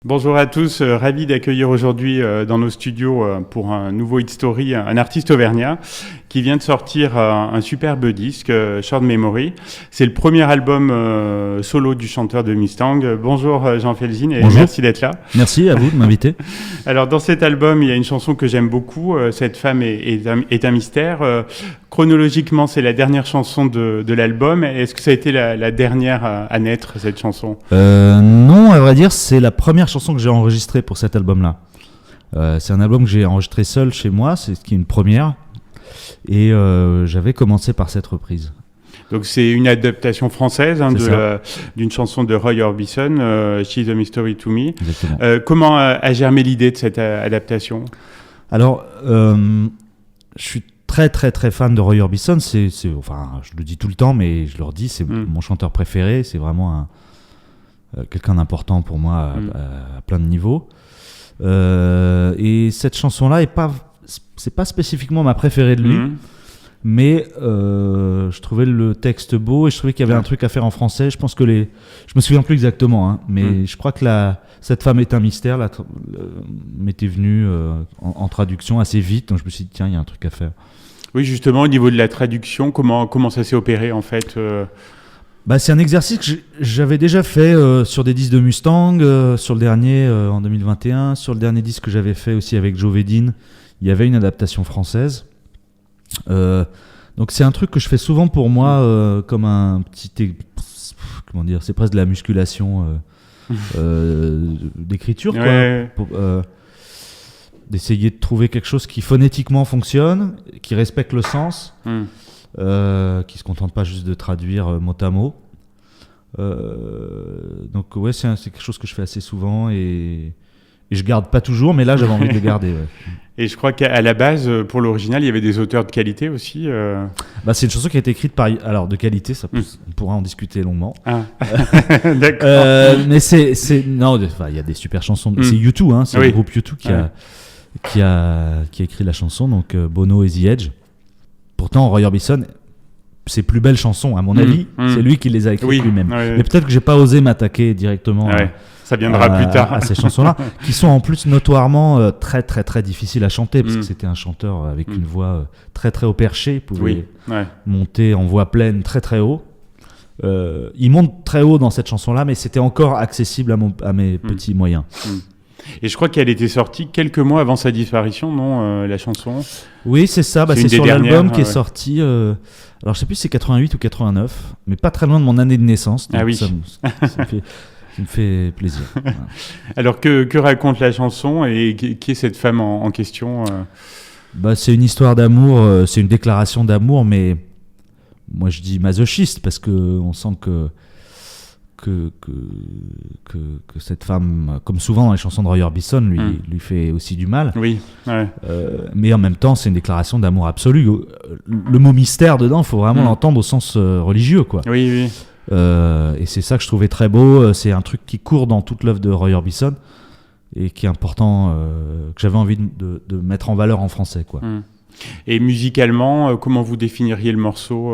Bonjour à tous, ravi d'accueillir aujourd'hui dans nos studios pour un nouveau Hit Story un artiste auvergnat qui vient de sortir un superbe disque, Short Memory. C'est le premier album solo du chanteur de Mustang. Bonjour Jean Felzine et Bonjour. Merci d'être là. Merci à vous de m'inviter. Alors dans cet album, il y a une chanson que j'aime beaucoup, Cette femme est un mystère. Chronologiquement, c'est la dernière chanson de l'album. Est-ce que ça a été la dernière à naître, cette chanson ? Non, à vrai dire, c'est la première chanson que j'ai enregistrée pour cet album-là. C'est un album que j'ai enregistré seul chez moi, c'est ce qui est une première. Et j'avais commencé par cette reprise. Donc c'est une adaptation française d'une chanson de Roy Orbison, She's a Mystery to Me. Exactement. Comment a germé l'idée de cette adaptation ? Alors, je suis très très très fan de Roy Orbison. Enfin, je le dis tout le temps, mais je le redis, c'est mon chanteur préféré. C'est vraiment quelqu'un d'important pour moi à plein de niveaux. Et cette chanson-là c'est pas spécifiquement ma préférée de lui, mais je trouvais le texte beau et je trouvais qu'il y avait un truc à faire en français. Je pense que je me souviens plus exactement, hein, mais je crois que Cette femme est un mystère m'était venue en traduction assez vite, donc je me suis dit tiens, il y a un truc à faire. Oui, justement, au niveau de la traduction, comment ça s'est opéré en fait C'est un exercice que j'avais déjà fait sur des disques de Mustang, sur le dernier en 2021, sur le dernier disque que j'avais fait aussi avec Joe Vedin, il y avait une adaptation française. Donc c'est un truc que je fais souvent pour moi comme un petit... Comment dire, c'est presque de la musculation d'écriture, quoi. Ouais. D'essayer de trouver quelque chose qui phonétiquement fonctionne, qui respecte le sens. Qui se contente pas juste de traduire mot à mot. Donc ouais, c'est quelque chose que je fais assez souvent et je garde pas toujours, mais là j'avais envie de le garder. Ouais. Et je crois qu'à la base, pour l'original, il y avait des auteurs de qualité aussi. C'est une chanson qui a été écrite par de qualité, on pourra en discuter longuement. Ah. D'accord. Mais il y a des super chansons. C'est U2, hein, c'est le groupe U2 qui a écrit la chanson, donc Bono et The Edge. Pourtant, Roy Orbison, ses plus belles chansons, à mon avis, c'est lui qui les a écrites lui-même. Ouais. Mais peut-être que j'ai pas osé m'attaquer directement ça viendra plus tard. à ces chansons-là, qui sont en plus notoirement très très très difficiles à chanter, parce que c'était un chanteur avec une voix très très haut perché, il pouvait monter en voix pleine très très haut. Il monte très haut dans cette chanson-là, mais c'était encore accessible à mes petits moyens. Et je crois qu'elle était sortie quelques mois avant sa disparition, non, la chanson ? Oui, c'est ça. C'est sur l'album qui est sorti. Alors, je sais plus si c'est 88 ou 89, mais pas très loin de mon année de naissance. Ah oui. Ça me fait plaisir. Voilà. Alors, que raconte la chanson et qui est cette femme en question C'est une histoire d'amour, c'est une déclaration d'amour, mais moi je dis masochiste parce qu'on sent que cette femme, comme souvent dans les chansons de Roy Orbison, lui fait aussi du mal. Oui. Ouais. Mais en même temps, c'est une déclaration d'amour absolu. Le mot mystère dedans, il faut vraiment l'entendre au sens religieux, quoi. Oui. Et c'est ça que je trouvais très beau. C'est un truc qui court dans toute l'œuvre de Roy Orbison et qui est important, que j'avais envie de mettre en valeur en français, quoi. Et musicalement, comment vous définiriez le morceau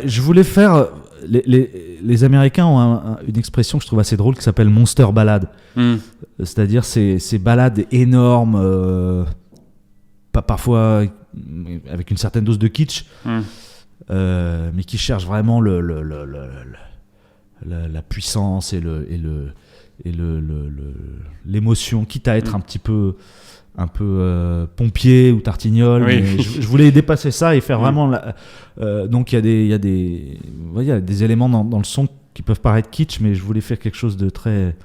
je voulais faire... Les Américains ont une expression que je trouve assez drôle qui s'appelle monster ballad. C'est-à-dire ces ballades énormes, parfois avec une certaine dose de kitsch, mais qui cherchent vraiment la puissance et l'émotion, quitte à être un petit peu pompier ou tartignol, mais je voulais dépasser ça et faire vraiment donc il y a des éléments dans le son qui peuvent paraître kitsch, mais je voulais faire quelque chose de très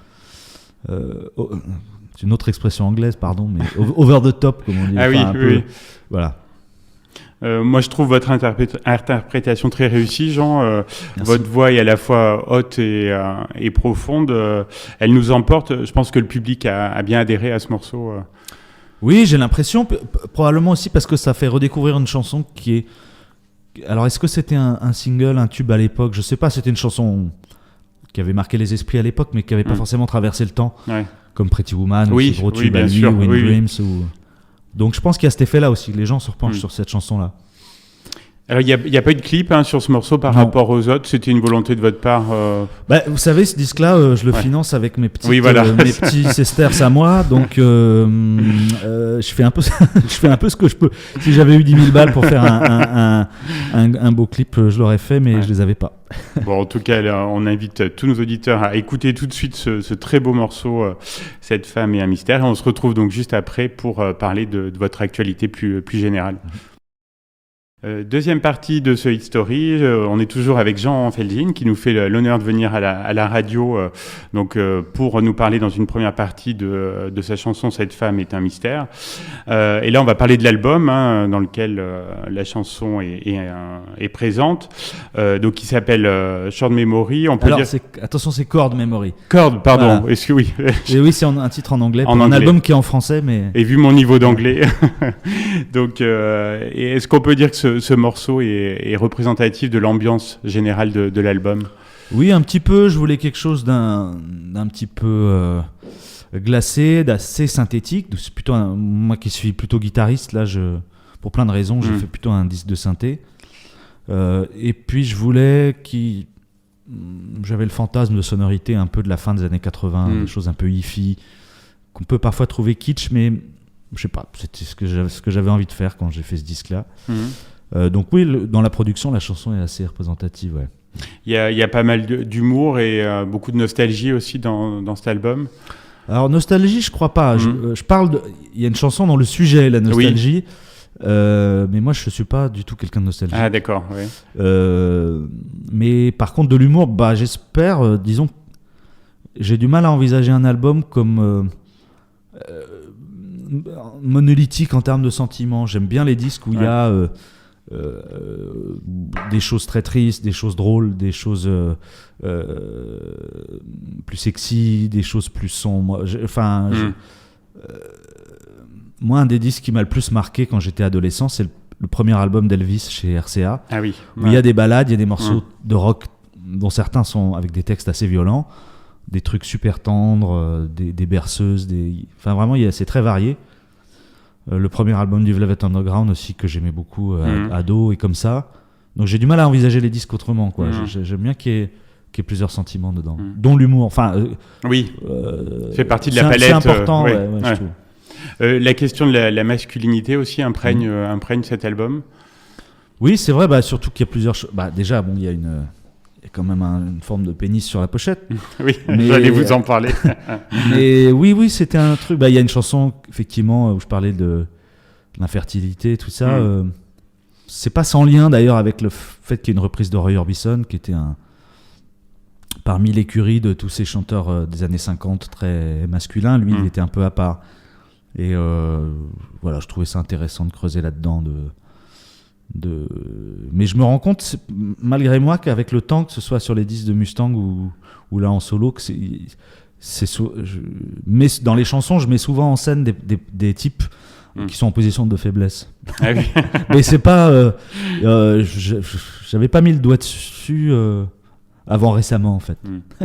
c'est une autre expression anglaise, pardon, mais over the top, comme on dit. Oui. Voilà. Moi, je trouve votre interprétation très réussie, Jean. Votre voix est à la fois haute et profonde. Elle nous emporte. Je pense que le public a bien adhéré à ce morceau. Oui, j'ai l'impression, probablement aussi parce que ça fait redécouvrir une chanson qui est... Alors, est-ce que c'était un single, un tube à l'époque ? Je sais pas, c'était une chanson qui avait marqué les esprits à l'époque, mais qui n'avait pas forcément traversé le temps, comme Pretty Woman, ou ce gros tube à lui, ou In Dreams. Donc, je pense qu'il y a cet effet-là aussi, que les gens se repenchent sur cette chanson-là. Alors, il n'y a pas eu de clip sur ce morceau par rapport aux autres. C'était une volonté de votre part Vous savez, ce disque-là, je le finance avec mes petits sesterces à moi. Donc, je fais un peu ce que je peux. Si j'avais eu 10 000 balles pour faire un beau clip, je l'aurais fait, mais je les avais pas. Bon, en tout cas, là, on invite tous nos auditeurs à écouter tout de suite ce très beau morceau, Cette femme et un mystère. Et on se retrouve donc juste après pour parler de votre actualité plus générale. Deuxième partie de ce Hit Story, on est toujours avec Jean Feldin qui nous fait l'honneur de venir à la radio pour nous parler dans une première partie de sa chanson Cette femme est un mystère. Et là on va parler de l'album dans lequel la chanson est présente, donc qui s'appelle Short Memory. Attention, c'est Chord Memory. Chord, pardon. Voilà. Est-ce que oui Et oui, c'est un titre en anglais, un album qui est en français, mais. Et vu mon niveau d'anglais, donc est-ce qu'on peut dire que ce morceau est représentatif de l'ambiance générale de l'album? Oui, un petit peu. Je voulais quelque chose d'un petit peu glacé, d'assez synthétique. C'est plutôt moi qui suis plutôt guitariste, là, pour plein de raisons, j'ai fait plutôt un disque de synthé. Et puis je voulais j'avais le fantasme de sonorité un peu de la fin des années 80, des choses un peu hi-fi, qu'on peut parfois trouver kitsch, mais je sais pas, c'était ce que j'avais envie de faire quand j'ai fait ce disque-là. Donc oui, dans la production, la chanson est assez représentative. Ouais. Il y a pas mal d'humour et beaucoup de nostalgie aussi dans cet album. Alors nostalgie, je crois pas. Je parle il y a une chanson dont le sujet est la nostalgie, mais moi je suis pas du tout quelqu'un de nostalgique. Ah d'accord. Ouais. Mais par contre de l'humour, j'espère. Disons, j'ai du mal à envisager un album comme monolithique en termes de sentiments. J'aime bien les disques où il y a des choses très tristes, des choses drôles, des choses plus sexy, des choses plus sombres. Moi, un des disques qui m'a le plus marqué quand j'étais adolescent, c'est le premier album d'Elvis chez RCA. Ah oui. Où il y a des ballades, il y a des morceaux de rock dont certains sont avec des textes assez violents, des trucs super tendres, des berceuses, enfin vraiment, c'est très varié. Le premier album du Velvet Underground aussi que j'aimais beaucoup ado et comme ça. Donc j'ai du mal à envisager les disques autrement, quoi. J'aime bien qu'il y ait plusieurs sentiments dedans, dont l'humour. Enfin, oui, fait partie de la palette. C'est important, je trouve. La question de la masculinité aussi imprègne cet album. Oui, c'est vrai. Surtout qu'il y a plusieurs choses. Déjà, il y a quand même une forme de pénis sur la pochette. Oui, j'allais vous en parler. Mais oui, c'était un truc. Il y a une chanson, effectivement, où je parlais de l'infertilité, tout ça. C'est pas sans lien, d'ailleurs, avec le fait qu'il y ait une reprise de Roy Orbison, qui était parmi l'écurie de tous ces chanteurs des années 50, très masculins. Lui, il était un peu à part. Et je trouvais ça intéressant de creuser là-dedans, mais je me rends compte, malgré moi, qu'avec le temps, que ce soit sur les disques de Mustang ou là en solo, que mais dans les chansons, je mets souvent en scène des types qui sont en position de faiblesse. Ah oui. Mais c'est pas, j'avais pas mis le doigt dessus avant récemment, en fait.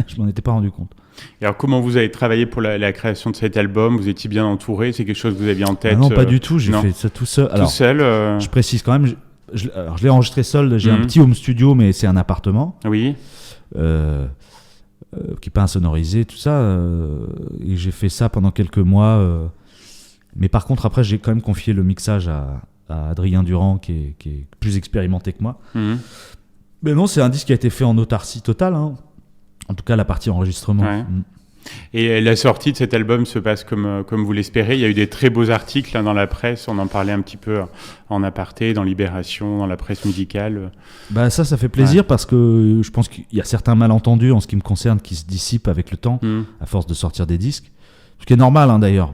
Je m'en étais pas rendu compte. Et alors, comment vous avez travaillé pour la création de cet album? Vous étiez bien entouré? C'est quelque chose que vous aviez en tête? Non, pas du tout. J'ai fait ça tout seul. Tout seul Je précise quand même. Je l'ai enregistré seul. J'ai un petit home studio, mais c'est un appartement. Oui. Qui n'est pas insonorisé, tout ça. Et j'ai fait ça pendant quelques mois. Mais par contre, après, j'ai quand même confié le mixage à Adrien Durand, qui est plus expérimenté que moi. Mais non, c'est un disque qui a été fait en autarcie totale. En tout cas, la partie enregistrement. Ouais. Et la sortie de cet album se passe comme vous l'espérez. Il y a eu des très beaux articles dans la presse. On en parlait un petit peu en aparté, dans Libération, dans la presse musicale. Ça fait plaisir parce que je pense qu'il y a certains malentendus en ce qui me concerne qui se dissipent avec le temps à force de sortir des disques. Ce qui est normal d'ailleurs.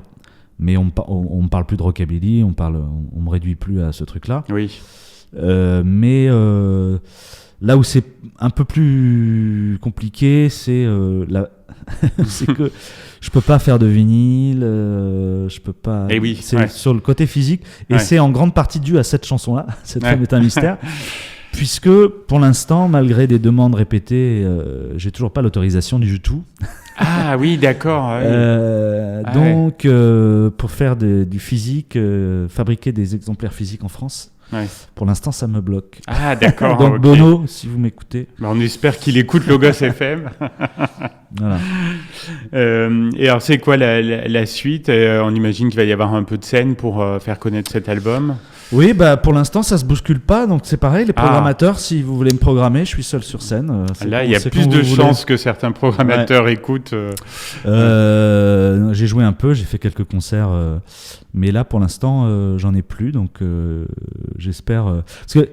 Mais on me parle plus de rockabilly, on me réduit plus à ce truc-là. Oui. Mais là où c'est un peu plus compliqué, c'est c'est que je peux pas faire de vinyle, je peux pas. Et oui, c'est sur le côté physique, et c'est en grande partie dû à cette chanson-là. Cette femme est un mystère, puisque pour l'instant, malgré des demandes répétées, j'ai toujours pas l'autorisation du YouTube. Ah Ah oui, d'accord. Oui. Donc, pour faire du physique, fabriquer des exemplaires physiques en France, pour l'instant, ça me bloque. Ah d'accord. Donc Bono, si vous m'écoutez. On espère qu'il écoute Logos FM. Voilà. Et alors, c'est quoi la suite? On imagine qu'il va y avoir un peu de scène pour faire connaître cet album. Oui, pour l'instant, ça se bouscule pas, donc c'est pareil. Les programmateurs, si vous voulez me programmer, je suis seul sur scène. Là, il y a plus de chances que certains programmateurs écoutent. J'ai joué un peu, j'ai fait quelques concerts, mais là, pour l'instant, j'en ai plus, donc j'espère. Parce que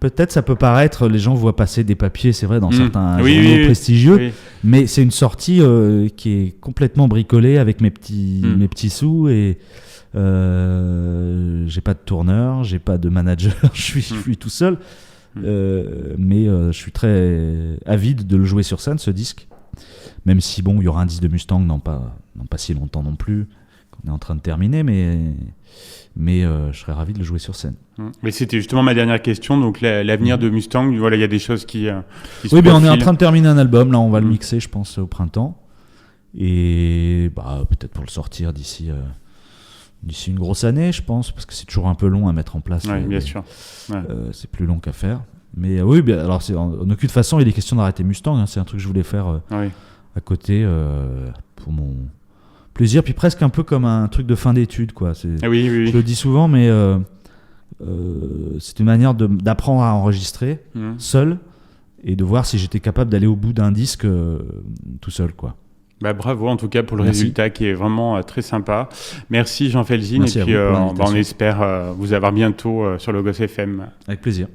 peut-être ça peut paraître, les gens voient passer des papiers, c'est vrai, dans certains journaux prestigieux, mais c'est une sortie qui est complètement bricolée avec mes petits sous et. J'ai pas de tourneur, j'ai pas de manager, je suis tout seul, mais je suis très avide de le jouer sur scène, ce disque, même si il y aura un disque de Mustang dans pas si longtemps non plus, qu'on est en train de terminer, mais je serais ravi de le jouer sur scène. Mais c'était justement ma dernière question, donc l'avenir de Mustang, voilà, il y a des choses qui se profilent. On est en train de terminer un album, là on va le mixer je pense au printemps, et peut-être pour le sortir d'ici une grosse année, je pense, parce que c'est toujours un peu long à mettre en place. Oui, bien sûr. C'est plus long qu'à faire. Mais oui, alors en aucune façon, il est question d'arrêter Mustang. C'est un truc que je voulais faire à côté pour mon plaisir, puis presque un peu comme un truc de fin d'études, quoi. Je le dis souvent, mais c'est une manière d'apprendre à enregistrer seul et de voir si j'étais capable d'aller au bout d'un disque tout seul, quoi. Bravo en tout cas pour le résultat qui est vraiment très sympa. Merci Jean Felzine. Merci, et puis on espère vous avoir bientôt sur Logos FM. Avec plaisir.